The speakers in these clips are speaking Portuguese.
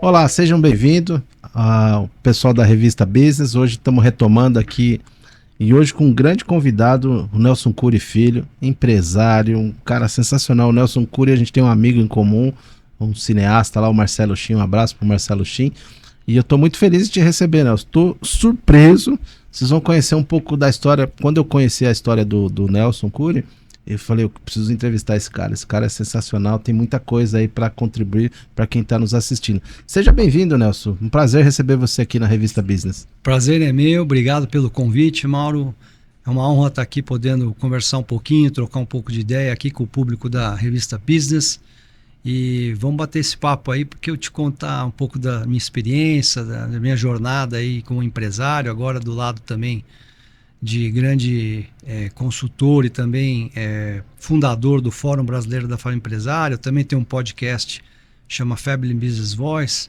Olá, sejam bem-vindos ao pessoal da Revista Business. Hoje estamos retomando aqui e hoje com um grande convidado, o Nelson Cury Filho, empresário, um cara sensacional. O Nelson Cury, a gente tem um amigo em comum, um cineasta lá, o Marcelo Chin. Um abraço para o Marcelo Chin. E eu estou muito feliz de te receber, Nelson. Estou surpreso. Vocês vão conhecer um pouco da história. Quando eu conheci a história do Nelson Cury, eu falei, eu preciso entrevistar esse cara. Esse cara é sensacional, tem muita coisa aí para contribuir para quem está nos assistindo. Seja bem-vindo, Nelson. Um prazer receber você aqui na Revista Business. Prazer é meu, obrigado pelo convite, Mauro. É uma honra estar aqui podendo conversar um pouquinho, trocar um pouco de ideia aqui com o público da Revista Business. E vamos bater esse papo aí, porque eu te contar um pouco da minha experiência, da minha jornada aí como empresário, agora do lado também de grande consultor e também fundador do Fórum Brasileiro da Fala Empresária. Eu também tenho um podcast, chama Family Business Voice.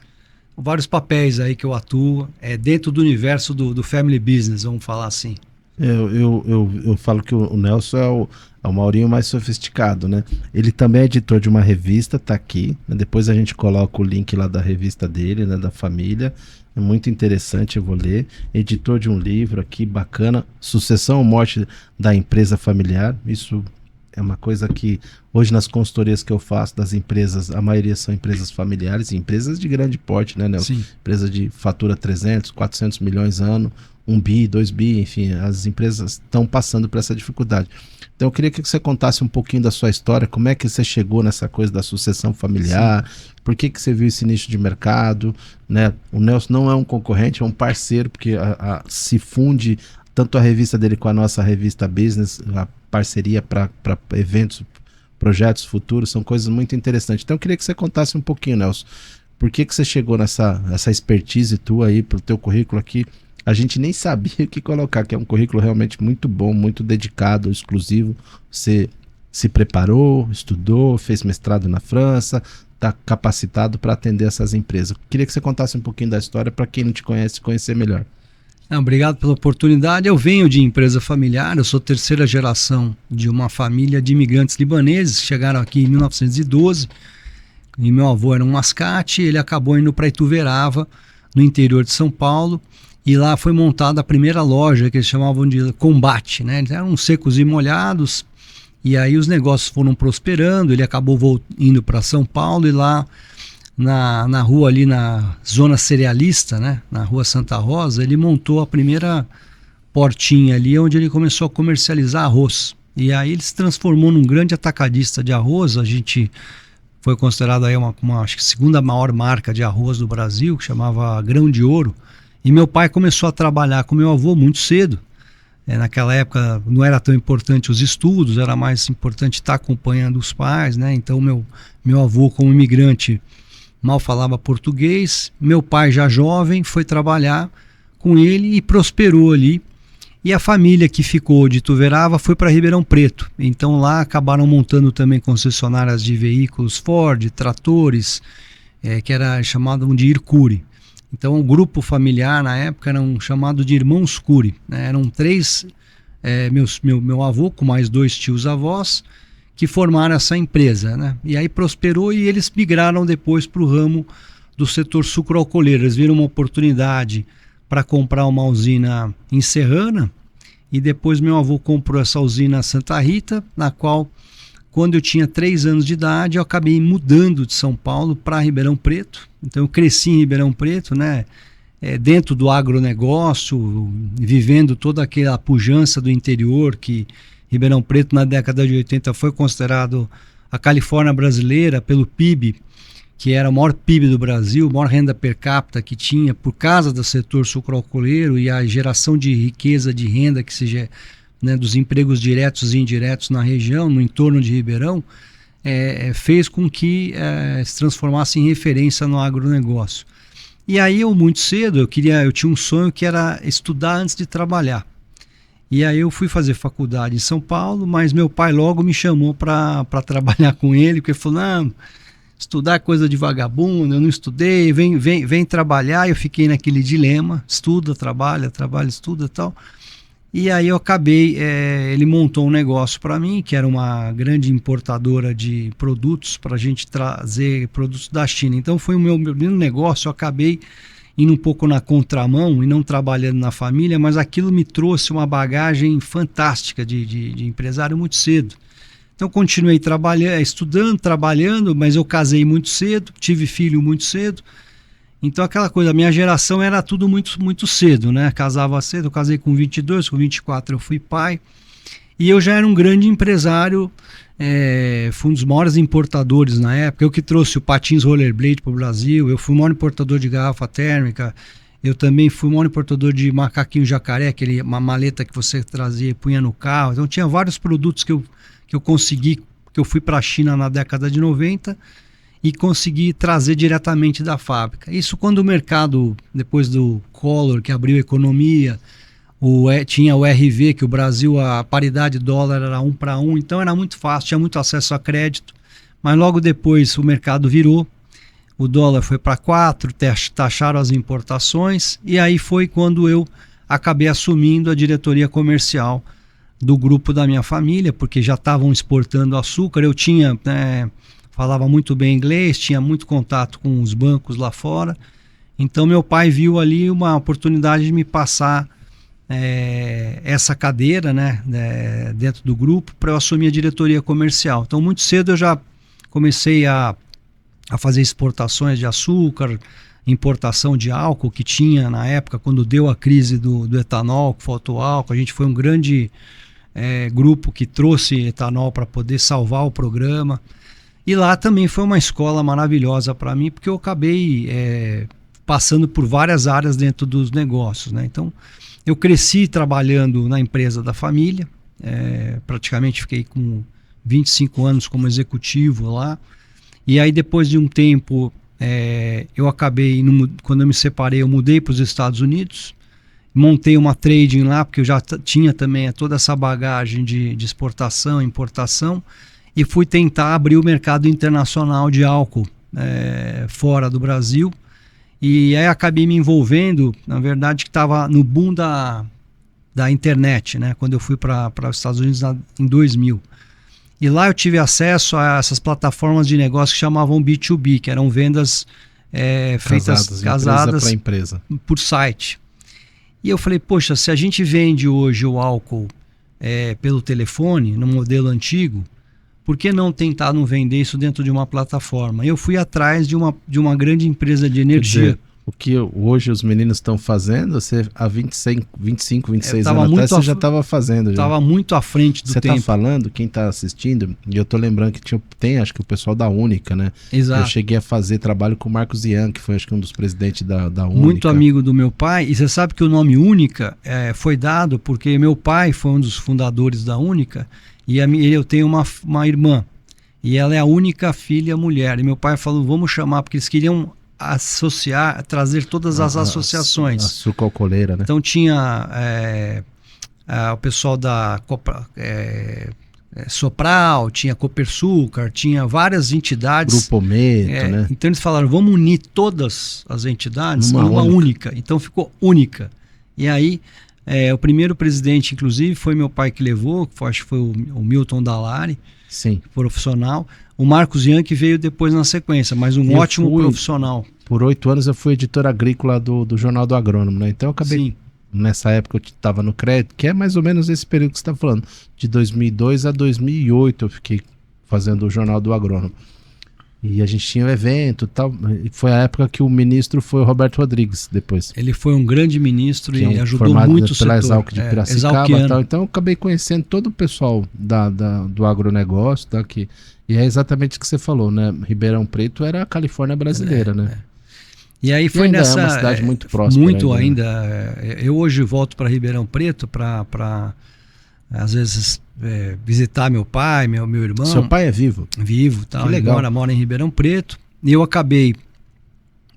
Vários papéis aí que eu atuo dentro do universo do Family Business, vamos falar assim. Eu falo que o Nelson é o Maurinho mais sofisticado, né? Ele também é editor de uma revista, tá aqui, né? Depois a gente coloca o link lá da revista dele, né, da família. É muito interessante, eu vou ler. Editor de um livro aqui, bacana. Sucessão ou morte da empresa familiar. Isso é uma coisa que hoje nas consultorias que eu faço das empresas, a maioria são empresas familiares, empresas de grande porte, né, Nelson? Sim. Empresa de fatura 300, 400 milhões ano, 1 bi, 2 bi, enfim, as empresas estão passando por essa dificuldade. Então eu queria que você contasse um pouquinho da sua história, como é que você chegou nessa coisa da sucessão familiar. Sim. Por que você viu esse nicho de mercado, né? O Nelson não é um concorrente, é um parceiro, porque se funde tanto a revista dele com a nossa revista Business, a parceria para eventos, projetos futuros, são coisas muito interessantes. Então eu queria que você contasse um pouquinho, Nelson, por que você chegou nessa expertise tua aí, pro teu currículo aqui. A gente nem sabia o que colocar, que é um currículo realmente muito bom, muito dedicado, exclusivo. Você se preparou, estudou, fez mestrado na França, está capacitado para atender essas empresas. Queria que você contasse um pouquinho da história para quem não te conhece, conhecer melhor. Obrigado pela oportunidade. Eu venho de empresa familiar, eu sou terceira geração de uma família de imigrantes libaneses que chegaram aqui em 1912. E meu avô era um mascate, ele acabou indo para Ituverava, no interior de São Paulo. E lá foi montada a primeira loja que eles chamavam de Combate, né? Eles eram secos e molhados, e aí os negócios foram prosperando. Ele acabou indo para São Paulo, e lá na rua ali, na zona cerealista, né? Na rua Santa Rosa, ele montou a primeira portinha ali, onde ele começou a comercializar arroz. E aí ele se transformou num grande atacadista de arroz. A gente foi considerado aí uma acho que segunda maior marca de arroz do Brasil, que chamava Grão de Ouro. E meu pai começou a trabalhar com meu avô muito cedo. Naquela época não era tão importante os estudos, era mais importante estar acompanhando os pais, né? Então meu avô, como imigrante, mal falava português. Meu pai, já jovem, foi trabalhar com ele e prosperou ali. E a família que ficou de Ituverava foi para Ribeirão Preto. Então lá acabaram montando também concessionárias de veículos Ford, tratores, que era chamado de Ircuri. Então o grupo familiar na época era chamado de Irmãos Cury, né? Eram três, meu avô com mais 2 tios-avós, que formaram essa empresa, né? E aí prosperou, e eles migraram depois para o ramo do setor sucroalcooleiro. Eles viram uma oportunidade para comprar uma usina em Serrana, e depois meu avô comprou essa usina Santa Rita, na qual, quando eu tinha 3 anos de idade, eu acabei mudando de São Paulo para Ribeirão Preto. Então eu cresci em Ribeirão Preto, né? Dentro do agronegócio, vivendo toda aquela pujança do interior, que Ribeirão Preto na década de 80 foi considerado a Califórnia brasileira pelo PIB, que era o maior PIB do Brasil, a maior renda per capita que tinha, por causa do setor sucroalcooleiro e a geração de riqueza, de renda que seja, né, dos empregos diretos e indiretos na região, no entorno de Ribeirão, fez com que se transformasse em referência no agronegócio. E aí eu, muito cedo, eu tinha um sonho que era estudar antes de trabalhar. E aí eu fui fazer faculdade em São Paulo, mas meu pai logo me chamou para trabalhar com ele, porque ele falou, não, estudar é coisa de vagabundo, eu não estudei, vem trabalhar. Eu fiquei naquele dilema, estuda, trabalha, estuda e tal. E aí eu acabei, ele montou um negócio para mim, que era uma grande importadora de produtos, para a gente trazer produtos da China. Então foi o meu primeiro negócio, eu acabei indo um pouco na contramão e não trabalhando na família, mas aquilo me trouxe uma bagagem fantástica de empresário muito cedo. Então continuei trabalhando, estudando, trabalhando, mas eu casei muito cedo, tive filho muito cedo. Então aquela coisa, a minha geração era tudo muito cedo, né? Casava cedo, eu casei com 22, com 24 eu fui pai. E eu já era um grande empresário, fui um dos maiores importadores na época. Eu que trouxe o patins rollerblade para o Brasil, eu fui o maior importador de garrafa térmica, eu também fui o maior importador de macaquinho jacaré, uma maleta que você trazia e punha no carro. Então tinha vários produtos que eu consegui, que eu fui para a China na década de 90 e consegui trazer diretamente da fábrica. Isso quando o mercado, depois do Collor, que abriu a economia, tinha o RV, que o Brasil, a paridade dólar era 1 para 1, então era muito fácil, tinha muito acesso a crédito, mas logo depois o mercado virou, o dólar foi para 4, taxaram as importações, e aí foi quando eu acabei assumindo a diretoria comercial do grupo da minha família, porque já estavam exportando açúcar, eu tinha... falava muito bem inglês, tinha muito contato com os bancos lá fora. Então meu pai viu ali uma oportunidade de me passar essa cadeira, né, dentro do grupo para eu assumir a diretoria comercial. Então muito cedo eu já comecei a fazer exportações de açúcar, importação de álcool que tinha na época, quando deu a crise do etanol, que faltou álcool. A gente foi um grande grupo que trouxe etanol para poder salvar o programa. E lá também foi uma escola maravilhosa para mim, porque eu acabei passando por várias áreas dentro dos negócios, né? Então, eu cresci trabalhando na empresa da família, praticamente fiquei com 25 anos como executivo lá. E aí, depois de um tempo, eu acabei, quando eu me separei, eu mudei para os Estados Unidos, montei uma trading lá, porque eu já tinha também toda essa bagagem de exportação, importação, e fui tentar abrir o mercado internacional de álcool fora do Brasil. E aí acabei me envolvendo, na verdade, que estava no boom da internet, né? Quando eu fui para os Estados Unidos em 2000. E lá eu tive acesso a essas plataformas de negócio que chamavam B2B, que eram vendas feitas casadas para empresa por site. E eu falei, poxa, se a gente vende hoje o álcool pelo telefone, no modelo antigo, por que não tentar não vender isso dentro de uma plataforma? Eu fui atrás de uma grande empresa de energia. Quer dizer, o que hoje os meninos estão fazendo, você há 25, 26 anos atrás, você já estava fazendo. Estava muito à frente do tempo. Você está falando, quem está assistindo, e eu estou lembrando que tem, acho que o pessoal da Única, né? Exato. Eu cheguei a fazer trabalho com o Marcos Ian, que foi acho que um dos presidentes da Única. Muito amigo do meu pai, e você sabe que o nome Única foi dado porque meu pai foi um dos fundadores da Única, e eu tenho uma irmã, e ela é a única filha mulher. E meu pai falou, vamos chamar, porque eles queriam associar, trazer todas as associações. A sucalcoleira, né? Então tinha o pessoal da Sopral, tinha Copersucar, tinha várias entidades. Grupo Meto, né? Então eles falaram, vamos unir todas as entidades numa única. Então ficou Única. E aí... o primeiro presidente, inclusive, foi meu pai que levou, acho que foi o Milton Dallari, sim, profissional. O Marcos Ian que veio depois na sequência, mas ótimo profissional. Por 8 anos eu fui editor agrícola do Jornal do Agrônomo, né? Então eu acabei, sim, nessa época eu estava no crédito, que é mais ou menos esse período que você está falando, de 2002 a 2008 eu fiquei fazendo o Jornal do Agrônomo. E a gente tinha um evento e tal. E foi a época que o ministro foi o Roberto Rodrigues, depois. Ele foi um grande ministro e ajudou muito o setor. Pela Exalc de Piracicaba e tal. Então eu acabei conhecendo todo o pessoal do agronegócio. E é exatamente o que você falou, né? Ribeirão Preto era a Califórnia brasileira, né? E aí foi nessa... é uma cidade muito próxima. Muito ainda. Eu hoje volto para Ribeirão Preto para às vezes... visitar meu pai, meu irmão. Seu pai é vivo? Vivo, tal. Que legal. Agora mora em Ribeirão Preto. E eu acabei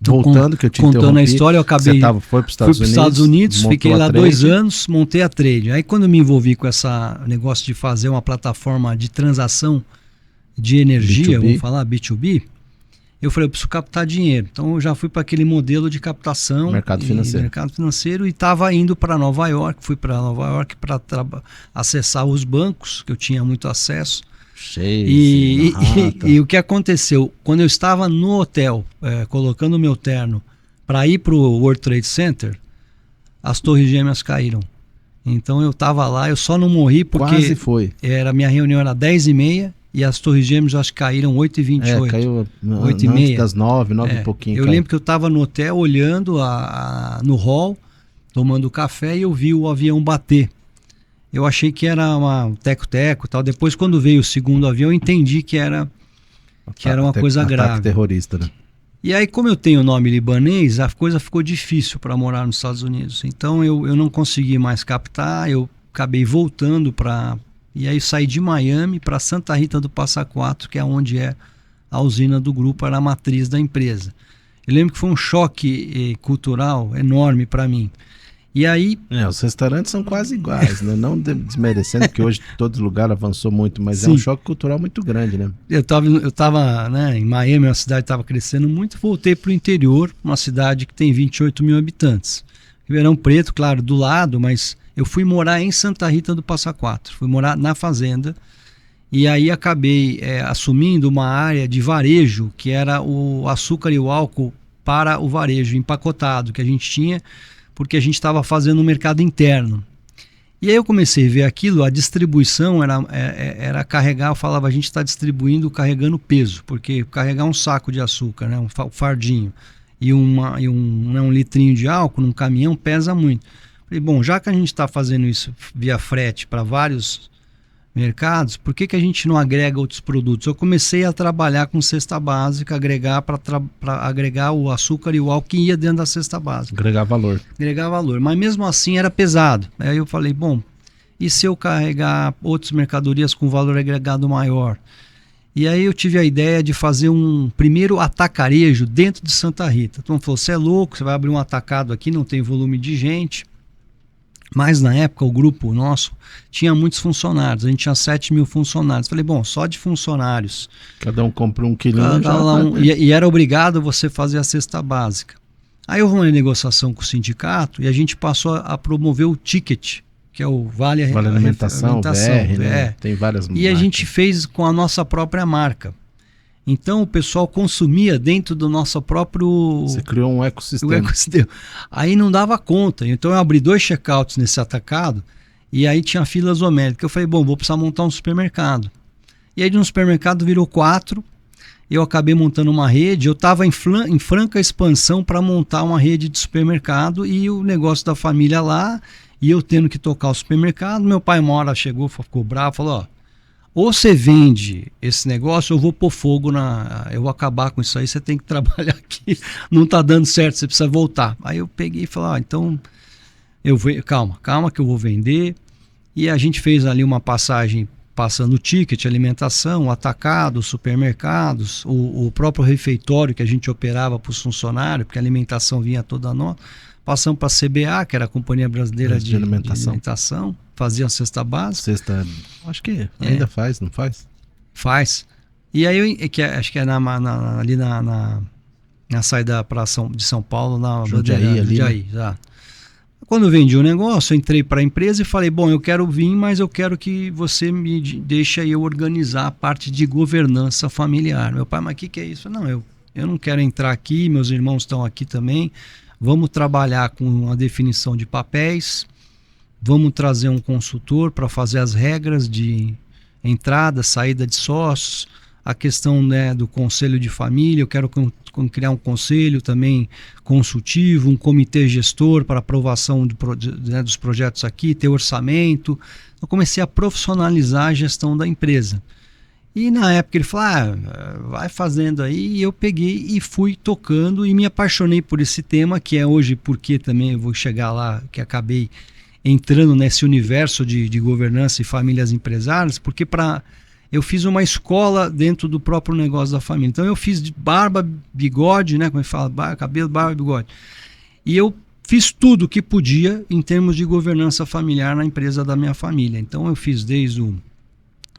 voltando, que eu te contando a história, eu acabei foi para os Estados Unidos, fiquei lá 2 anos, montei a trade. Aí quando eu me envolvi com esse negócio de fazer uma plataforma de transação de energia, B2B. vamos falar B2B, eu falei, eu preciso captar dinheiro. Então eu já fui para aquele modelo de captação. Mercado financeiro e estava indo para Nova York. Fui para Nova York para acessar os bancos, que eu tinha muito acesso. E o que aconteceu? Quando eu estava no hotel, colocando o meu terno para ir para o World Trade Center, as Torres Gêmeas caíram. Então eu estava lá, eu só não morri porque quase foi. Minha reunião era 10h30 e as Torres Gêmeas acho que caíram 8h28. Caiu 8h30. Antes das 9 e pouquinho. Eu lembro que eu estava no hotel olhando no hall, tomando café e eu vi o avião bater. Eu achei que era um teco-teco e tal. Depois, quando veio o segundo avião, eu entendi que era uma coisa grave. Ataque terrorista, né? E aí, como eu tenho nome libanês, a coisa ficou difícil para morar nos Estados Unidos. Então, eu não consegui mais captar, eu acabei voltando para... E aí, saí de Miami para Santa Rita do Passa Quatro, que é onde é a usina do grupo, era a matriz da empresa. Eu lembro que foi um choque cultural enorme para mim. E aí... os restaurantes são quase iguais, né? Não desmerecendo, porque hoje todo lugar avançou muito, mas Sim. É um choque cultural muito grande, né? Eu tava, né, em Miami, a cidade estava crescendo muito, voltei para o interior, uma cidade que tem 28 mil habitantes. Ribeirão Preto, claro, do lado, mas eu fui morar em Santa Rita do Passa Quatro, fui morar na fazenda, e aí acabei assumindo uma área de varejo, que era o açúcar e o álcool para o varejo empacotado, que a gente tinha... porque a gente estava fazendo um mercado interno. E aí eu comecei a ver aquilo, a distribuição era carregar, eu falava, a gente está distribuindo carregando peso, porque carregar um saco de açúcar, né, um fardinho, e um litrinho de álcool num caminhão pesa muito. Falei, bom, já que a gente está fazendo isso via frete para vários mercados, por que a gente não agrega outros produtos? Eu comecei a trabalhar com cesta básica, agregar para agregar o açúcar e o álcool que ia dentro da cesta básica. Agregar valor, mas mesmo assim era pesado. Aí eu falei, bom, e se eu carregar outras mercadorias com valor agregado maior? E aí eu tive a ideia de fazer um primeiro atacarejo dentro de Santa Rita. Então falou, você é louco, você vai abrir um atacado aqui, não tem volume de gente. Mas na época o grupo nosso tinha muitos funcionários, a gente tinha 7 mil funcionários. Falei, bom, só de funcionários. Cada um comprou um quilinho. E era obrigado você fazer a cesta básica. Aí houve uma negociação com o sindicato e a gente passou a promover o ticket, que é o Vale Alimentação, VR, né? Tem várias marcas. E a gente fez com a nossa própria marca. Então o pessoal consumia dentro do nosso próprio... Você criou um ecossistema. Aí não dava conta. Então eu abri 2 checkouts nesse atacado e aí tinha filas homéricas. Eu falei, bom, vou precisar montar um supermercado. E aí de um supermercado virou 4. Eu acabei montando uma rede. Eu estava em franca expansão para montar uma rede de supermercado e o negócio da família lá e eu tendo que tocar o supermercado. Meu pai uma hora chegou, ficou bravo, falou, ó, ou você vende esse negócio, eu vou pôr fogo eu vou acabar com isso aí, você tem que trabalhar aqui, não tá dando certo, você precisa voltar. Aí eu peguei e falei, então, calma que eu vou vender. E a gente fez ali uma passagem, passando o ticket, alimentação, atacado, supermercados, o próprio refeitório que a gente operava para os funcionários, porque a alimentação vinha toda nova. Passamos para a CBA, que era a Companhia Brasileira de Alimentação, fazia a cesta básica. Acho que ainda faz, não faz? Faz. E aí, acho que é ali na saída de São Paulo, na Jundiaí, ali. Jundiaí, já. Quando eu vendi o negócio, eu entrei para a empresa e falei, bom, eu quero vir, mas eu quero que você me deixe eu organizar a parte de governança familiar. Meu pai, mas o que é isso? Não, eu não quero entrar aqui, meus irmãos estão aqui também. Vamos trabalhar com a definição de papéis, vamos trazer um consultor para fazer as regras de entrada, saída de sócios, a questão, né, do conselho de família. Eu quero criar um conselho também consultivo, um comitê gestor para aprovação dos projetos aqui, ter orçamento. Eu comecei a profissionalizar a gestão da empresa. E na época ele falou, vai fazendo aí, e eu peguei e fui tocando e me apaixonei por esse tema, que é hoje, porque também eu vou chegar lá, que acabei entrando nesse universo de governança e famílias empresárias, porque eu fiz uma escola dentro do próprio negócio da família. Então eu fiz de barba, bigode, né, como é que fala, cabelo, barba, bigode. E eu fiz tudo o que podia em termos de governança familiar na empresa da minha família. Então eu fiz desde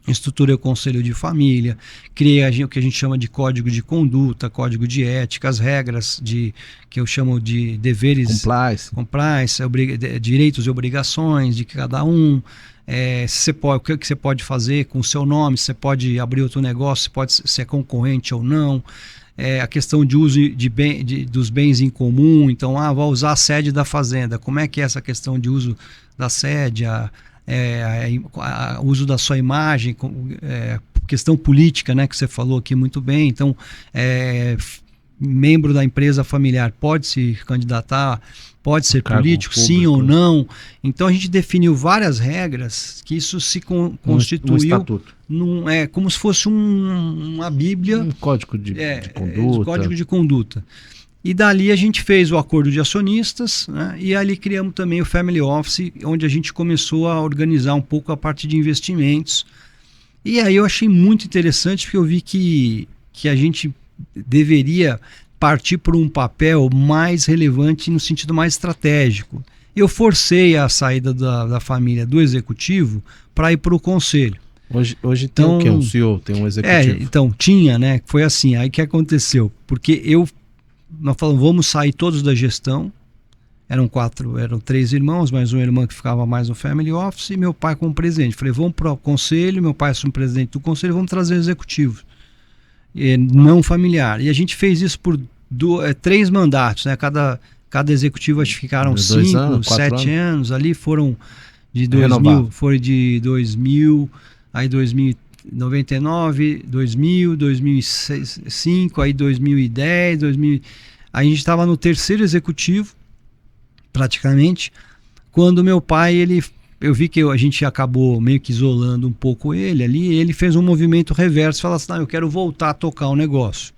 estruturei o conselho de família, criei o que a gente chama de código de conduta, código de ética, as regras que eu chamo de deveres, compliance, direitos e obrigações de cada um, o que você pode fazer com o seu nome, você pode abrir outro negócio, se é concorrente ou não, a questão de uso dos bens em comum, então, vou usar a sede da fazenda, como é que é essa questão de uso da sede, o uso da sua imagem, questão política, né, que você falou aqui muito bem. Então, membro da empresa familiar pode se candidatar, pode ser político, público, sim ou não. Então a gente definiu várias regras que isso se constituiu um estatuto. Como se fosse uma bíblia, um código de conduta. Código de conduta. E dali a gente fez o acordo de acionistas, né? E ali criamos também o Family Office, onde a gente começou a organizar um pouco a parte de investimentos. E aí eu achei muito interessante, porque eu vi que a gente deveria partir por um papel mais relevante no sentido mais estratégico. Eu forcei a saída da família do executivo para ir para o conselho. Hoje tem o quê? Um CEO, tem um executivo. Então, tinha, né? Foi assim, aí que aconteceu? Porque nós falamos, vamos sair todos da gestão. Eram 3 irmãos, mais uma irmã que ficava mais no Family Office e meu pai como presidente. Falei, vamos para o conselho, meu pai assume presidente do conselho, vamos trazer o executivo. Não familiar. E a gente fez isso por 3 mandatos, né? Cada executivo, acho que ficaram 5, 7 anos. Ali foram de 2000, foi de 2000, aí 2099, 2000, 2005, aí 2010, 2000. Aí a gente estava no 3º executivo, praticamente, quando meu pai, eu vi que a gente acabou meio que isolando um pouco ele ali, ele fez um movimento reverso, falou assim, eu quero voltar a tocar o negócio.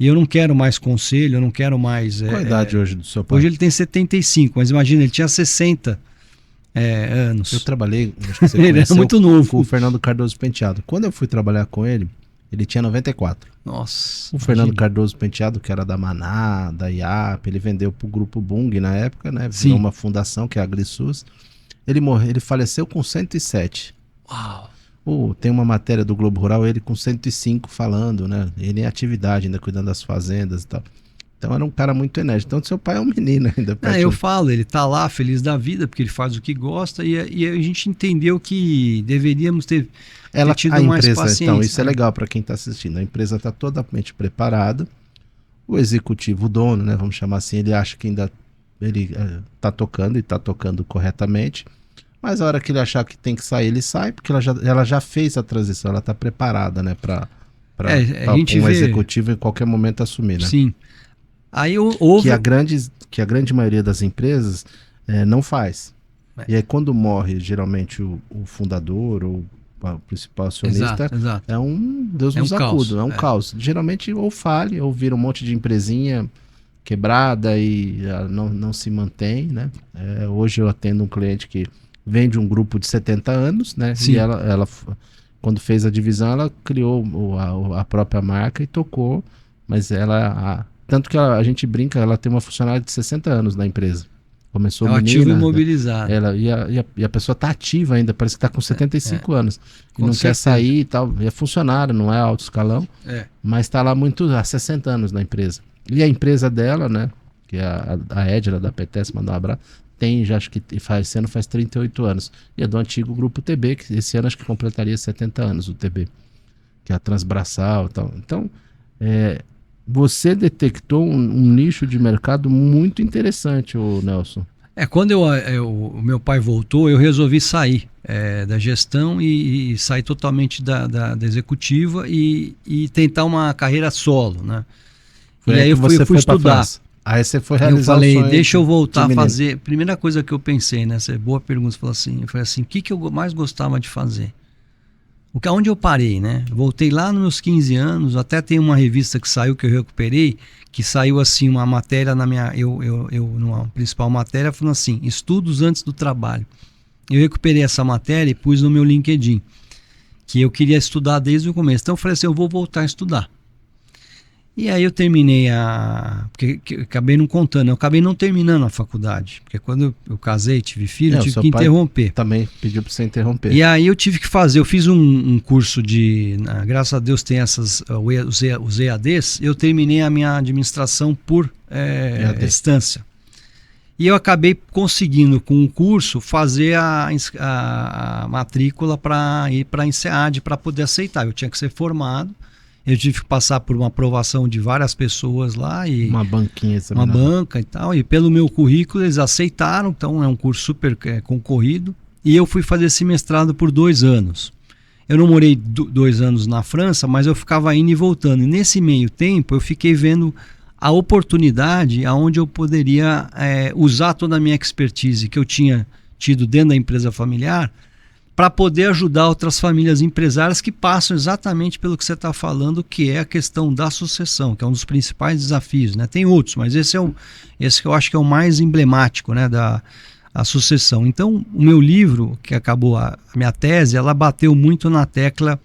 E eu não quero mais conselho, eu não quero mais... Qual a idade hoje do seu pai? Hoje ele tem 75, mas imagina, ele tinha 60 anos. Eu trabalhei, acho que você ele era muito novo. Com o Fernando Cardoso Penteado. Quando eu fui trabalhar com ele, ele tinha 94. Nossa. O Fernando Cardoso Penteado, que era da Maná, da IAP, ele vendeu pro Grupo Bung na época, né? Virou uma fundação, que é a AgriSUS. Ele faleceu com 107. Uau! Tem uma matéria do Globo Rural, ele com 105 falando, né? Ele em atividade, ainda cuidando das fazendas e tal. Então era um cara muito enérgico. Então seu pai é um menino ainda. Eu falo, ele tá lá feliz da vida, porque ele faz o que gosta, e a gente entendeu que deveríamos ter tido mais paciência. Então, isso é legal para quem está assistindo. A empresa está totalmente preparada. O executivo, o dono, né? Vamos chamar assim, ele acha que ainda ele está tocando e está tocando corretamente. Mas a hora que ele achar que tem que sair, ele sai, porque ela já fez a transição, ela está preparada, né, para um executivo em qualquer momento assumir, né? Sim. Aí houve... que a grande maioria das empresas não faz. E aí quando morre, geralmente, o fundador ou o principal acionista, exato. é um Deus nos acuda, é um caos. Geralmente ou fale, ou vira um monte de empresinha quebrada e não se mantém, né? Hoje eu atendo um cliente que vem de um grupo de 70 anos, né? Sim. E ela, quando fez a divisão, ela criou a própria marca e tocou, mas tanto que a gente brinca, ela tem uma funcionária de 60 anos na empresa. Começou menina, ativo e mobilizado. E a pessoa está ativa ainda, parece que está com 75 anos. E não quer sair e tal. E é funcionário, não é alto escalão, mas está lá há 60 anos na empresa. E a empresa dela, né? Que é a Edila da PTS, mandar um abraço, já acho que esse ano faz 38 anos. E é do antigo grupo TB, que esse ano acho que completaria 70 anos o TB, que é a Transbraçal e tal. Então, você detectou um nicho de mercado muito interessante, Nelson. Quando o meu pai voltou, eu resolvi sair da gestão e sair totalmente da executiva e tentar uma carreira solo, né? E aí eu fui estudar. Aí você foi realizar o sonho. Deixa eu voltar a fazer. Primeira coisa que eu pensei, né? Essa é boa pergunta. Eu falei assim, o que eu mais gostava de fazer? Onde eu parei, né? Voltei lá nos meus 15 anos, até tem uma revista que saiu, que eu recuperei, que saiu assim, uma matéria numa principal matéria, falando assim, estudos antes do trabalho. Eu recuperei essa matéria e pus no meu LinkedIn, que eu queria estudar desde o começo. Então eu falei assim, eu vou voltar a estudar. E aí eu terminei porque acabei não contando, eu acabei não terminando a faculdade. Porque quando eu casei, tive filho, eu tive que interromper. Também pediu para você interromper. E aí eu tive que fazer, eu fiz um curso graças a Deus tem os EADs, eu terminei a minha administração por distância. E eu acabei conseguindo, com o curso, fazer a matrícula para ir para a INSEAD, para poder aceitar. Eu tinha que ser formado. Eu tive que passar por uma aprovação de várias pessoas lá. Uma banquinha. Uma banca e tal. E pelo meu currículo eles aceitaram. Então é um curso super concorrido. E eu fui fazer esse mestrado por 2 anos. Eu não morei 2 anos na França, mas eu ficava indo e voltando. E nesse meio tempo eu fiquei vendo a oportunidade onde eu poderia usar toda a minha expertise que eu tinha tido dentro da empresa familiar para poder ajudar outras famílias empresárias que passam exatamente pelo que você está falando, que é a questão da sucessão, que é um dos principais desafios, né? Tem outros, mas esse que eu acho que é o mais emblemático, né, a sucessão. Então, o meu livro, que acabou a minha tese, ela bateu muito na tecla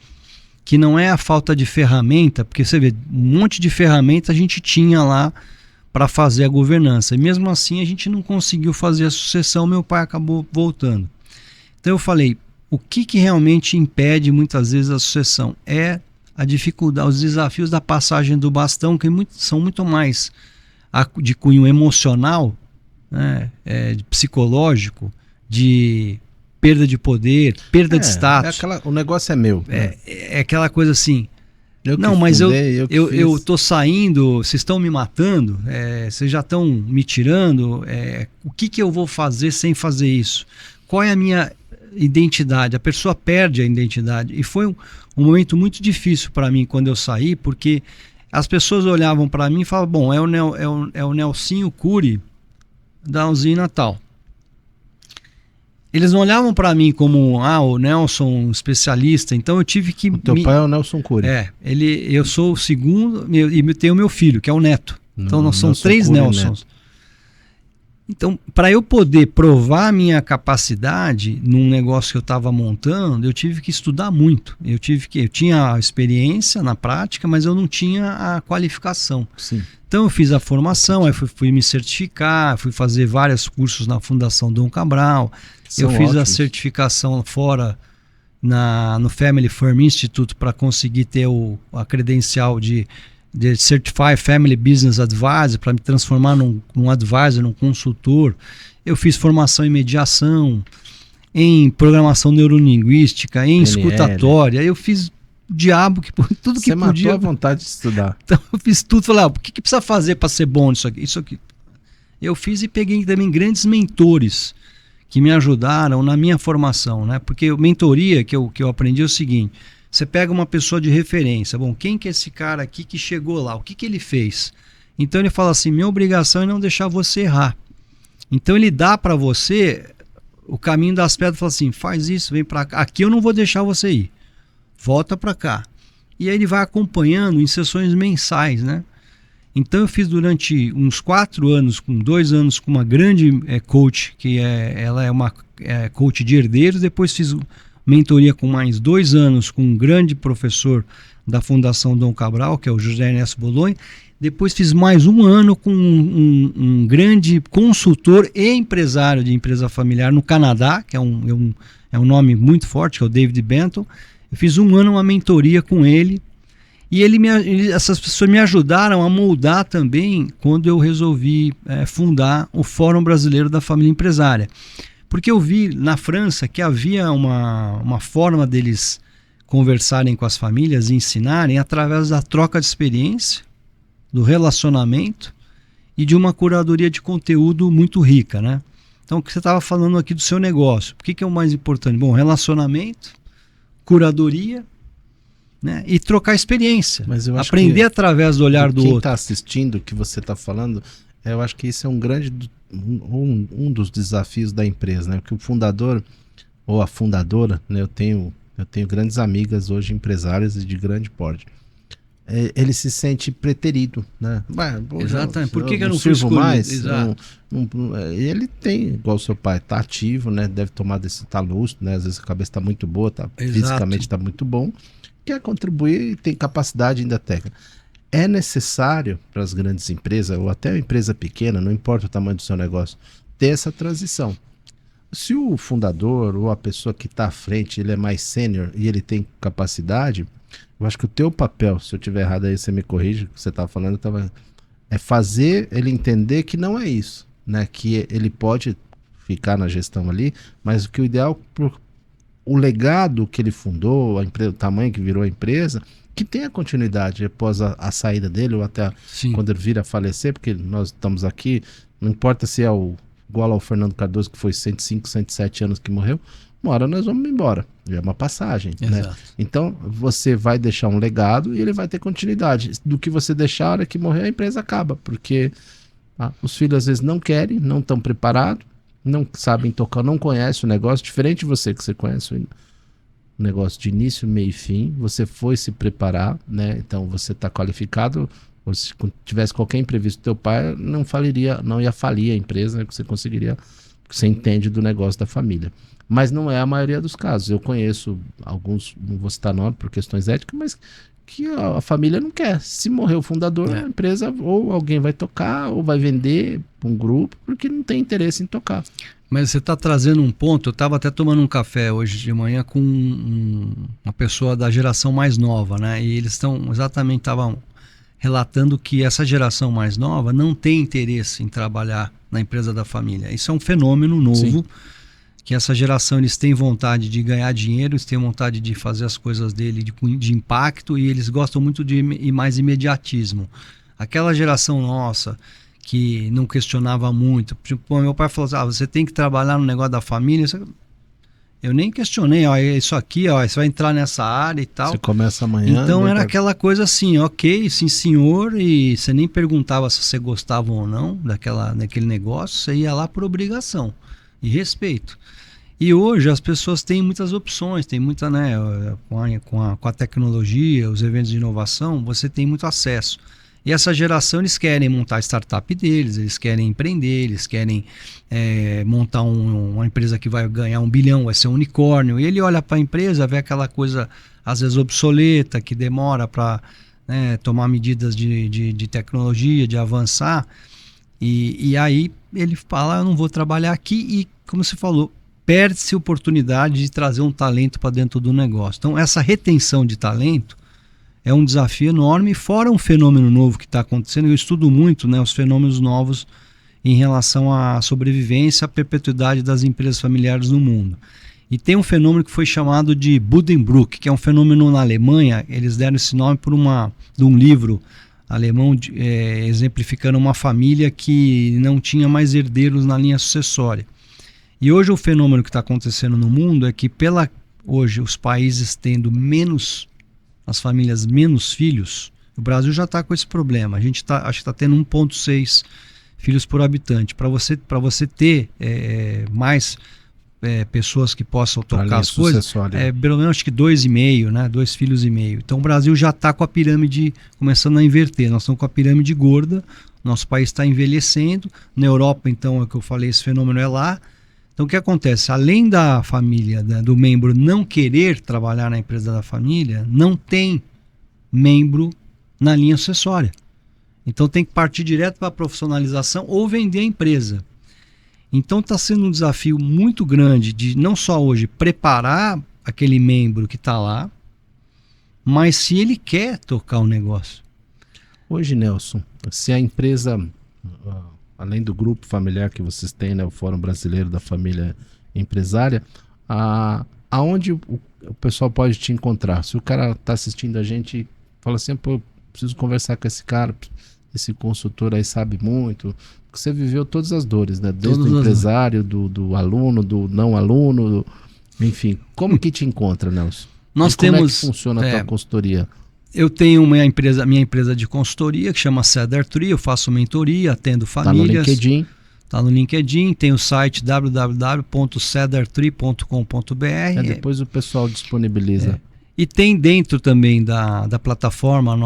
que não é a falta de ferramenta, porque você vê, um monte de ferramenta a gente tinha lá para fazer a governança, e mesmo assim a gente não conseguiu fazer a sucessão, meu pai acabou voltando. Então eu falei, o que realmente impede muitas vezes a sucessão? É a dificuldade, os desafios da passagem do bastão, que são muito mais de cunho emocional, né, psicológico, de perda de poder, perda de status. O negócio é meu. É aquela coisa assim, eu tô saindo, vocês estão me matando, vocês já estão me tirando, o que eu vou fazer sem fazer isso? Qual é a minha identidade? A pessoa perde a identidade. E foi um momento muito difícil para mim quando eu saí, porque as pessoas olhavam para mim e falavam, bom, é o Nelsinho Cury da usina tal. Eles não olhavam para mim como o Nelson especialista, então eu tive que... O teu pai é o Nelson Cury. Eu sou o segundo, e tenho o meu filho, que é o Neto. Então nós somos 3 Nelsons. Então, para eu poder provar a minha capacidade num negócio que eu estava montando, eu tive que estudar muito. Eu tinha a experiência na prática, mas eu não tinha a qualificação. Sim. Então eu fiz a formação, aí fui me certificar, fui fazer vários cursos na Fundação Dom Cabral. Eu fiz a certificação fora no Family Firm Institute para conseguir ter a credencial de Certified Family Business Advisor, para me transformar num advisor, num consultor. Eu fiz formação em mediação, em programação neurolinguística, em escutatória. Eu fiz o diabo, tudo que podia. Você matou a vontade de estudar. Então eu fiz tudo, falei, o que precisa fazer para ser bom nisso aqui? Isso aqui. Eu fiz e peguei também grandes mentores que me ajudaram na minha formação, né? Porque mentoria que eu aprendi é o seguinte: você pega uma pessoa de referência, bom, quem que é esse cara aqui que chegou lá? O que ele fez? Então ele fala assim, minha obrigação é não deixar você errar. Então ele dá para você o caminho das pedras, fala assim, faz isso, vem para cá, aqui eu não vou deixar você ir, volta para cá. E aí ele vai acompanhando em sessões mensais, né? Então eu fiz durante uns 4 anos, 2 anos com uma grande coach, ela é uma coach de herdeiros, depois fiz mentoria com mais 2 anos com um grande professor da Fundação Dom Cabral, que é o José Ernesto Bolonha. Depois fiz mais 1 ano com um grande consultor e empresário de empresa familiar no Canadá, que é um nome muito forte, que é o David Benton. Eu fiz 1 ano uma mentoria com ele, e essas pessoas me ajudaram a moldar também quando eu resolvi fundar o Fórum Brasileiro da Família Empresária. Porque eu vi na França que havia uma forma deles conversarem com as famílias e ensinarem através da troca de experiência, do relacionamento e de uma curadoria de conteúdo muito rica, né? Então, o que você estava falando aqui do seu negócio, o que é o mais importante? Bom, relacionamento, curadoria, né? E trocar experiência. Mas eu acho aprender através do olhar do outro. Quem está assistindo o que você está falando, eu acho que isso é um dos desafios da empresa, né? Porque o fundador ou a fundadora, né? Eu tenho grandes amigas hoje, empresárias e de grande porte. Ele se sente preterido, né? Exatamente. Por que eu não sirvo mais? Exato. Ele tem, igual o seu pai, está ativo, né? Deve tomar tá lúcido, né? Às vezes a cabeça está muito boa, fisicamente está muito bom, quer contribuir e tem capacidade ainda técnica. É necessário para as grandes empresas, ou até a empresa pequena, não importa o tamanho do seu negócio, ter essa transição. Se o fundador ou a pessoa que está à frente, ele é mais sênior e ele tem capacidade, eu acho que o teu papel, se eu estiver errado aí você me corrige, o que você estava falando, é fazer ele entender que não é isso, né? Que ele pode ficar na gestão ali, mas que o ideal, o legado que ele fundou, a empresa, o tamanho que virou a empresa, que tenha continuidade após a saída dele ou até Sim. quando ele vir a falecer, porque nós estamos aqui, não importa se é igual ao Fernando Cardoso, que foi 105, 107 anos que morreu, uma hora nós vamos embora, é uma passagem, né? Então você vai deixar um legado e ele vai ter continuidade. Do que você deixar, a hora que morrer, a empresa acaba, porque os filhos às vezes não querem, não estão preparados, não sabem tocar, não conhecem o negócio, diferente de você, que você conhece o negócio de início, meio e fim, você foi se preparar, né? Então você está qualificado. Ou se tivesse qualquer imprevisto, teu pai não ia falir a empresa, né? Que você conseguiria, porque você entende do negócio da família. Mas não é a maioria dos casos. Eu conheço alguns, não vou citar nome por questões éticas, mas que a família não quer. Se morrer o fundador, a empresa ou alguém vai tocar ou vai vender para um grupo, porque não tem interesse em tocar. Mas você está trazendo um ponto. Eu estava até tomando um café hoje de manhã com uma pessoa da geração mais nova, né? E eles estavam relatando que essa geração mais nova não tem interesse em trabalhar na empresa da família. Isso é um fenômeno novo. Sim. Que essa geração, eles têm vontade de ganhar dinheiro, eles têm vontade de fazer as coisas dele de impacto, e eles gostam muito de mais imediatismo. Aquela geração nossa que não questionava muito, tipo, meu pai falou assim, você tem que trabalhar no negócio da família. Eu nem questionei, isso aqui, você vai entrar nessa área e tal. Você começa amanhã. Então era aquela coisa assim, ok, sim senhor, e você nem perguntava se você gostava ou não daquele negócio, você ia lá por obrigação e respeito. E hoje as pessoas têm muitas opções, tem muita, né, com a tecnologia, os eventos de inovação, você tem muito acesso. E essa geração, eles querem montar a startup deles, eles querem empreender, eles querem montar uma empresa que vai ganhar 1 bilhão, vai ser um unicórnio. E ele olha para a empresa, vê aquela coisa, às vezes, obsoleta, que demora para tomar medidas de tecnologia, de avançar. E aí ele fala, eu não vou trabalhar aqui, e como você falou, perde-se a oportunidade de trazer um talento para dentro do negócio. Então essa retenção de talento é um desafio enorme, fora um fenômeno novo que está acontecendo. Eu estudo muito, né, os fenômenos novos em relação à sobrevivência, à perpetuidade das empresas familiares no mundo. E tem um fenômeno que foi chamado de Buddenbrook, que é um fenômeno na Alemanha. Eles deram esse nome de um livro alemão exemplificando uma família que não tinha mais herdeiros na linha sucessória. E hoje o fenômeno que está acontecendo no mundo é que hoje os países tendo as famílias menos filhos, o Brasil já está com esse problema. A gente acho que está tendo 1,6 filhos por habitante. Para você ter mais pessoas que possam tocar as coisas, pelo menos acho que 2,5, né? 2 filhos e meio. Então o Brasil já está com a pirâmide começando a inverter. Nós estamos com a pirâmide gorda, nosso país está envelhecendo. Na Europa, então, é o que eu falei, esse fenômeno é lá. Então o que acontece? Além da família, do membro não querer trabalhar na empresa da família, não tem membro na linha sucessória. Então tem que partir direto para a profissionalização ou vender a empresa. Então está sendo um desafio muito grande de não só hoje preparar aquele membro que está lá, mas se ele quer tocar o negócio. Hoje, Nelson, se a empresa, além do grupo familiar que vocês têm, né, o Fórum Brasileiro da Família Empresária, aonde o pessoal pode te encontrar? Se o cara está assistindo a gente e fala assim, pô, preciso conversar com esse cara, esse consultor aí sabe muito, porque você viveu todas as dores, né? Desde o empresário, do aluno, do não aluno, enfim. Como que te encontra, Nelson? Como é que funciona a tua consultoria? Eu tenho minha empresa de consultoria que chama Cedar Tree, eu faço mentoria, atendo famílias. Está no LinkedIn, tem o site www.cedartree.com.br. Depois o pessoal disponibiliza. E tem dentro também da plataforma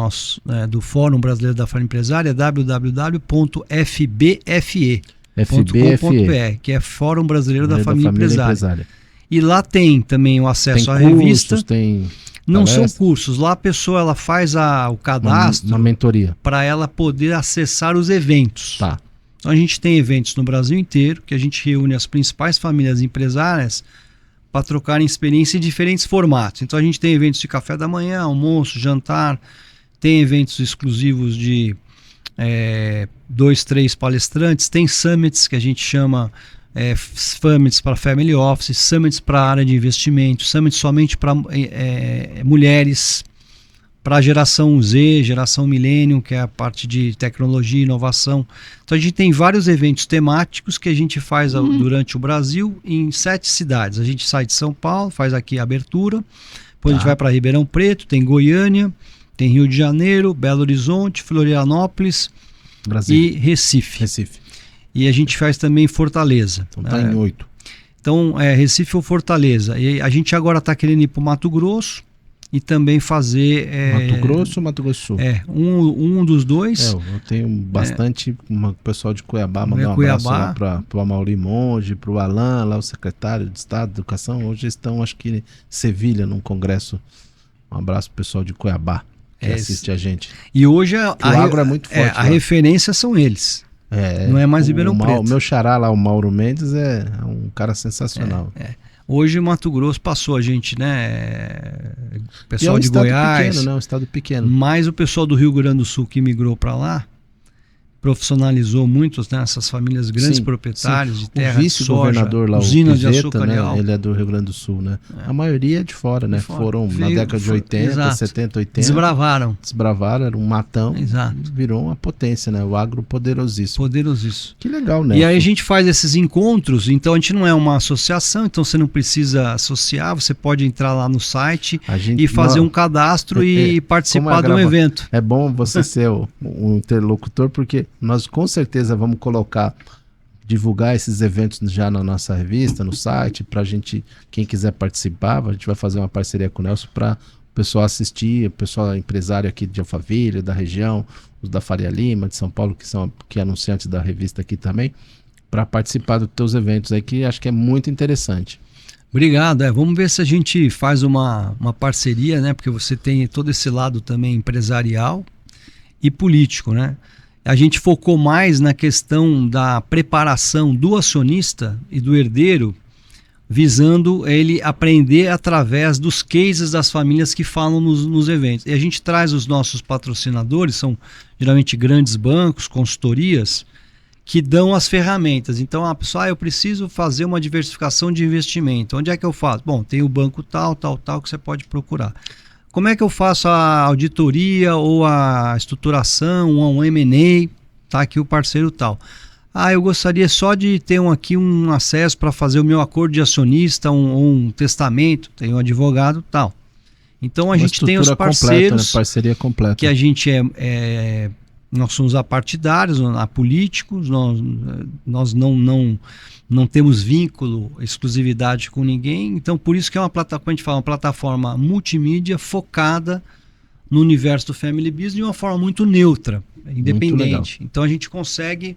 do Fórum Brasileiro da Família Empresária, www.fbfe.com.br, que é Fórum Brasileiro da Família Empresária. E lá tem também o acesso à revista. Não palestra? são cursos. Lá a pessoa ela faz o cadastro Uma mentoria. para ela poder acessar os eventos. Tá. Então a gente tem eventos no Brasil inteiro, que a gente reúne as principais famílias empresárias para trocarem experiência em diferentes formatos. Então a gente tem eventos de café da manhã, almoço, jantar, tem eventos exclusivos de 2, 3 palestrantes, tem summits que a gente chama summits para family office, summits para área de investimento, summits somente para mulheres, para a geração Z, geração millennium, que é a parte de tecnologia e inovação. Então a gente tem vários eventos temáticos que a gente faz durante o Brasil em 7 cidades. A gente sai de São Paulo, faz aqui a abertura, depois a gente vai para Ribeirão Preto, tem Goiânia, tem Rio de Janeiro, Belo Horizonte, Florianópolis Brasil. e Recife. E a gente faz também Fortaleza. Então tá em 8. Então, Recife ou Fortaleza. E a gente agora está querendo ir para o Mato Grosso e também fazer... Mato Grosso ou Mato Grosso do Sul? Um dos dois. Eu tenho bastante pessoal de Cuiabá, mandar um abraço lá para o Amaury Monge, para o Alan, lá o secretário de Estado de Educação. Hoje estão, acho que, em Sevilha, num congresso. Um abraço pro pessoal de Cuiabá, que assiste a gente. E hoje o agro é muito forte. A referência são eles. Não é mais Ribeirão Preto. O meu xará lá, o Mauro Mendes, é um cara sensacional. Hoje Mato Grosso passou a gente, né? Pessoal de Goiás. Pequeno, né? Um estado pequeno. Mas o pessoal do Rio Grande do Sul que migrou para lá profissionalizou muito, né, essas famílias grandes proprietários de terra, o vice-governador lá, usinas de Piveta, açúcar, né? Ele é do Rio Grande do Sul, né? A maioria é de fora, né? Foram na década de 80, 70, 80. Desbravaram, era um matão. Exato. Virou uma potência, né? O agro poderosíssimo. Que legal, né? E aí a gente faz esses encontros, então a gente não é uma associação, então você não precisa associar, você pode entrar lá no site e fazer um cadastro e participar de um evento. É bom você ser um interlocutor, porque nós com certeza vamos divulgar esses eventos já na nossa revista, no site, pra gente, quem quiser participar, a gente vai fazer uma parceria com o Nelson para o pessoal assistir, o pessoal empresário aqui de Alphaville, da região, os da Faria Lima, de São Paulo, que anunciantes da revista aqui também, para participar dos teus eventos aí, que acho que é muito interessante. Obrigado, vamos ver se a gente faz uma parceria, né? Porque você tem todo esse lado também empresarial e político, né? A gente focou mais na questão da preparação do acionista e do herdeiro, visando ele aprender através dos cases das famílias que falam nos eventos. E a gente traz os nossos patrocinadores, são geralmente grandes bancos, consultorias, que dão as ferramentas. Então a pessoa, eu preciso fazer uma diversificação de investimento. Onde é que eu faço? Bom, tem o banco tal, que você pode procurar. Como é que eu faço a auditoria ou a estruturação ou um M&A? Tá aqui o parceiro tal. Eu gostaria só de ter aqui um acesso para fazer o meu acordo de acionista, um testamento, tem um advogado tal. Então a gente tem os parceiros, completa, né? Parceria completa. Que a gente nós somos apartidários, apolíticos, nós não temos vínculo, exclusividade com ninguém, então por isso que é uma plataforma, a gente fala, uma plataforma multimídia focada no universo do Family Business de uma forma muito neutra, independente. Então a gente consegue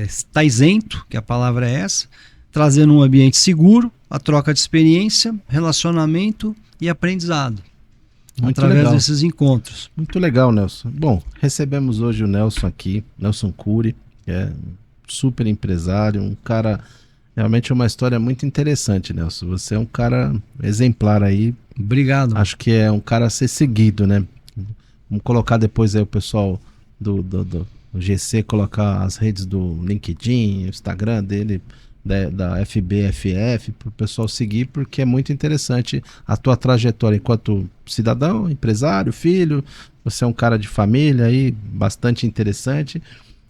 estar isento, que a palavra é essa, trazendo um ambiente seguro, a troca de experiência, relacionamento e aprendizado. Muito através legal. Desses encontros. Muito legal, Nelson. Bom, recebemos hoje o Nelson aqui, Nelson Cury, que é super empresário, um cara, realmente uma história muito interessante, Nelson. Você é um cara exemplar aí. Obrigado. Acho que é um cara a ser seguido, né? Vamos colocar depois aí o pessoal do GC, colocar as redes do LinkedIn, o Instagram dele, da FBFF, para o pessoal seguir, porque é muito interessante a tua trajetória enquanto cidadão, empresário, filho. Você é um cara de família aí, bastante interessante,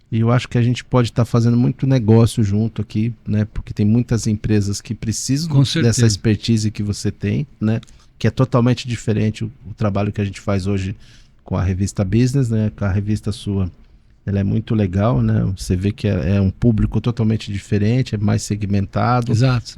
e eu acho que a gente pode estar fazendo muito negócio junto aqui, né? Porque tem muitas empresas que precisam dessa expertise que você tem, né? Que é totalmente diferente o trabalho que a gente faz hoje com a revista Business, né? Com a revista sua, ela é muito legal, né? Você vê que é um público totalmente diferente, é mais segmentado. Exato.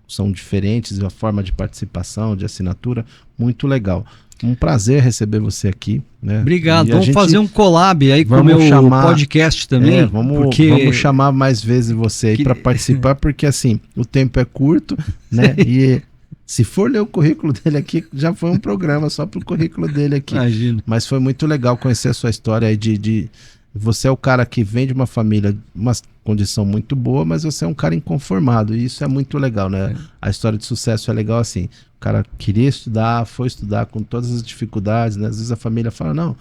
São diferentes, a forma de participação, de assinatura, muito legal. Um prazer receber você aqui, né? Obrigado. Vamos fazer um collab aí com o meu podcast também. Vamos chamar mais vezes você aí para participar, porque assim, o tempo é curto, né? E Se for ler o currículo dele aqui, já foi um programa só pro currículo dele aqui. Imagino. Mas foi muito legal conhecer a sua história aí de você é o cara que vem de uma família, uma condição muito boa, mas você é um cara inconformado, e isso é muito legal, né? A história de sucesso é legal assim. O cara queria estudar, foi estudar com todas as dificuldades, né? Às vezes a família fala, não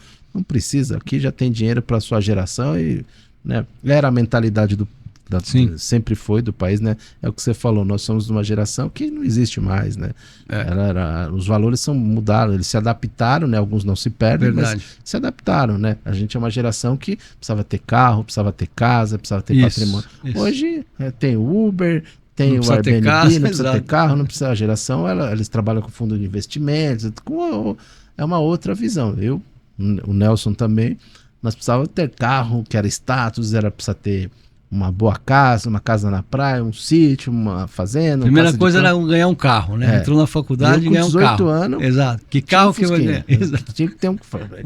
precisa, aqui já tem dinheiro para sua geração, e né? Era a mentalidade sempre foi do país, né? É o que você falou, nós somos de uma geração que não existe mais, né? Os valores mudaram, eles se adaptaram, né? Alguns não se perdem, mas se adaptaram, né? A gente é uma geração que precisava ter carro, precisava ter casa, precisava ter patrimônio. Hoje tem o Uber, tem o Airbnb, não precisa ter carro, não precisa. A geração, eles trabalham com fundo de investimentos, é uma outra visão. O Nelson também, nós precisávamos ter carro, que era status, precisa ter uma boa casa, uma casa na praia, um sítio, uma fazenda. Primeira coisa era ganhar um carro, né? Entrou na faculdade e ganhar um carro. 18 anos. Exato. Que carro que vai ganhar? Tinha que ter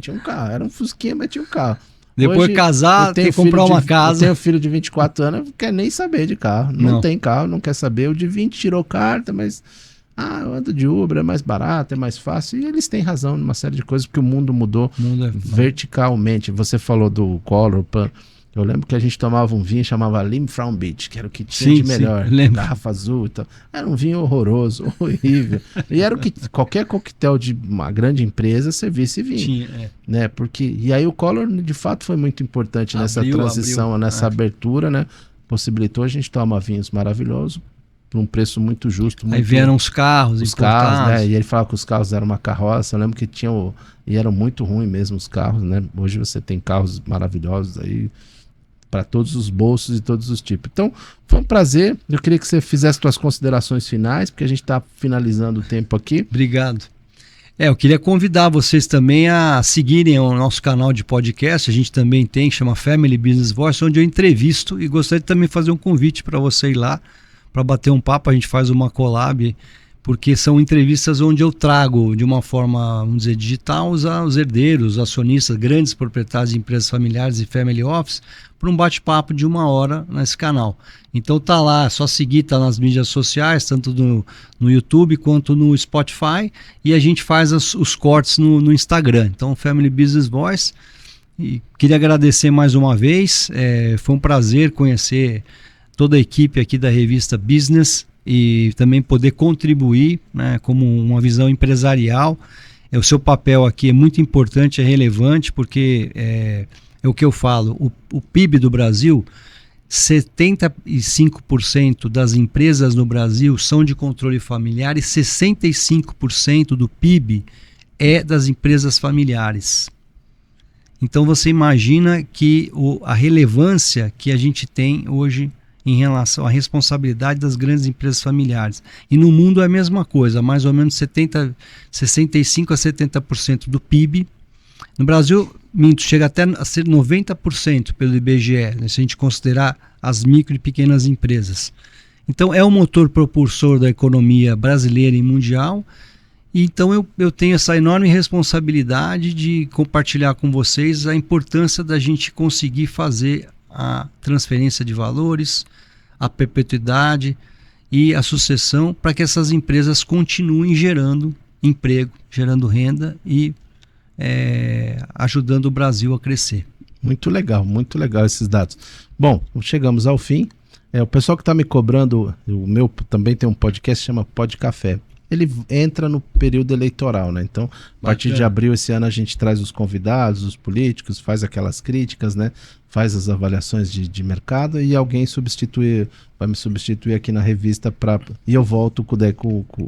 tinha um carro. Era um Fusquinha, mas tinha um carro. Depois hoje, casar, tem que comprar uma casa. Eu tenho um filho de 24 anos, não quer nem saber de carro. Não tem carro, não quer saber. O de 20 tirou carta, mas eu ando de Uber, é mais barato, é mais fácil. E eles têm razão numa série de coisas, porque o mundo mudou verticalmente. Você falou do Collor, eu lembro que a gente tomava um vinho, chamava Lim From Beach, que era o que tinha de melhor, garrafa azul e tal. Era um vinho horroroso, horrível. E era o que qualquer coquetel de uma grande empresa servisse vinho. Né? E aí o Collor, de fato, foi muito importante nessa transição, nessa abertura, né? Possibilitou a gente tomar vinhos maravilhosos por um preço muito justo. Aí vieram os carros importados. Né? E ele falava que os carros eram uma carroça. Eu lembro que e eram muito ruins mesmo os carros, né? Hoje você tem carros maravilhosos aí, para todos os bolsos e todos os tipos. Então, foi um prazer. Eu queria que você fizesse suas considerações finais, porque a gente está finalizando o tempo aqui. Obrigado. Eu queria convidar vocês também a seguirem o nosso canal de podcast. A gente também tem, chama Family Business Voice, onde eu entrevisto, e gostaria de também fazer um convite para você ir lá, para bater um papo. A gente faz uma collab, porque são entrevistas onde eu trago de uma forma, vamos dizer, digital, os herdeiros, os acionistas, grandes proprietários de empresas familiares e family office, para um bate-papo de 1 hora nesse canal. Então tá lá, é só seguir, tá nas mídias sociais, tanto no YouTube quanto no Spotify, e a gente faz os cortes no Instagram. Então, Family Business Voice. E queria agradecer mais uma vez, foi um prazer conhecer toda a equipe aqui da revista Business, e também poder contribuir, né, como uma visão empresarial. O seu papel aqui é muito importante, é relevante, porque é o que eu falo, o PIB do Brasil, 75% das empresas no Brasil são de controle familiar, e 65% do PIB é das empresas familiares. Então você imagina que a relevância que a gente tem hoje em relação à responsabilidade das grandes empresas familiares. E no mundo é a mesma coisa, mais ou menos 65% a 70% do PIB. No Brasil, chega até a ser 90% pelo IBGE, né, se a gente considerar as micro e pequenas empresas. Então é o motor propulsor da economia brasileira e mundial. E então eu tenho essa enorme responsabilidade de compartilhar com vocês a importância da gente conseguir fazer a transferência de valores, a perpetuidade e a sucessão, para que essas empresas continuem gerando emprego, gerando renda e ajudando o Brasil a crescer. Muito legal esses dados. Bom, chegamos ao fim. O pessoal que está me cobrando, o meu também tem um podcast que chama Pod Café. Ele entra no período eleitoral, né? Então, a partir de abril esse ano a gente traz os convidados, os políticos, faz aquelas críticas, né? Faz as avaliações de mercado, e alguém vai me substituir aqui na revista e eu volto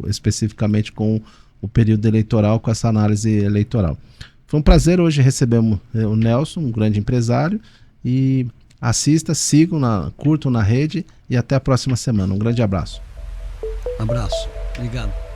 especificamente com o período eleitoral, com essa análise eleitoral. Foi um prazer hoje recebemos o Nelson, um grande empresário, e assista, sigam, curtam na rede, e até a próxima semana. Um grande abraço. Abraço. Obrigado.